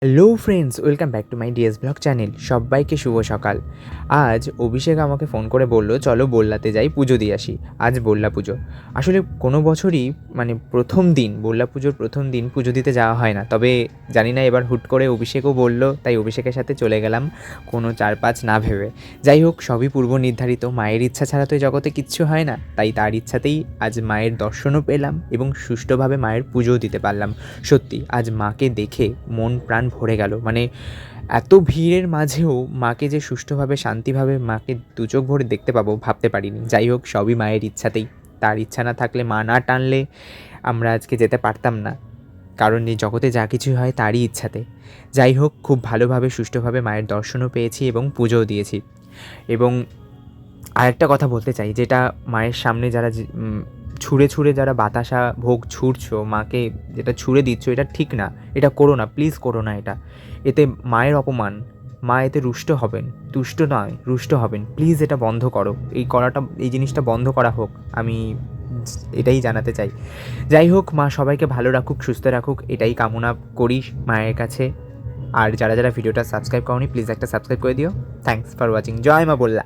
Hello friends, welcome back to my DS blog channel. সবাইকে শুভ সকাল। আজ অভিষেক আমাকে ফোন করে বলল, চলো বল্লাতে যাই, পুজো দিয়ে আসি। আজ বল্লা পুজো। আসলে কোনো বছরই প্রথম দিন, বল্লা পুজোর প্রথম দিন পুজো দিতে যাওয়া হয় না। তবে জানি না এবার হুট করে অভিষেকও বলল, তাই অভিষেকের সাথে চলে গেলাম, কোনো 4-5 না ভেবে। যাই হোক, সবই পূর্ব নির্ধারিত। মায়ের ইচ্ছা ছাড়া তো এই জগতে কিচ্ছু হয় না, তাই তার ইচ্ছাতেই আজ মায়ের দর্শনও পেলাম এবং সুষ্ঠুভাবে মায়ের পুজোও দিতে পারলাম। সত্যি আজ মাকে দেখে মন প্রাণ ভরে গেল। এত ভিড়ের মাঝেও মাকে যে সুষ্ঠুভাবে শান্তিভাবে মাকে দু চোখ ভরে দেখতে পাবো ভাবতে পারিনি। যাই হোক, সবই মায়ের ইচ্ছাতেই। তার ইচ্ছা না থাকলে, মা না টানলে আমরা আজকে যেতে পারতাম না, কারণ এই জগতে যা কিছু হয় তারই ইচ্ছাতে। যাই হোক, খুব ভালোভাবে সুষ্ঠুভাবে মায়ের দর্শনও পেয়েছি এবং পুজোও দিয়েছি। এবং আরেকটা কথা বলতে চাই, যেটা মায়ের সামনে যারা ছুঁড়ে ছুঁড়ে যারা বাতাসা ভোগ ছুঁড়ছো, মাকে যেটা ছুঁড়ে দিচ্ছ, এটা ঠিক না। এটা করো না, প্লিজ করো না। এতে মায়ের অপমান। মা এতে রুষ্ট হবেন, তুষ্ট নয়, রুষ্ট হবেন। প্লিজ এটা বন্ধ করো। এই জিনিসটা বন্ধ করা হোক, আমি এটাই জানাতে চাই। যাই হোক, মা সবাইকে ভালো রাখুক, সুস্থ রাখুক, এটাই কামনা করি মায়ের কাছে। আর যারা যারা ভিডিওটা সাবস্ক্রাইব করোনি, প্লিজ একটা সাবস্ক্রাইব করে দিও। Thanks for watching. জয় মা বল্লা।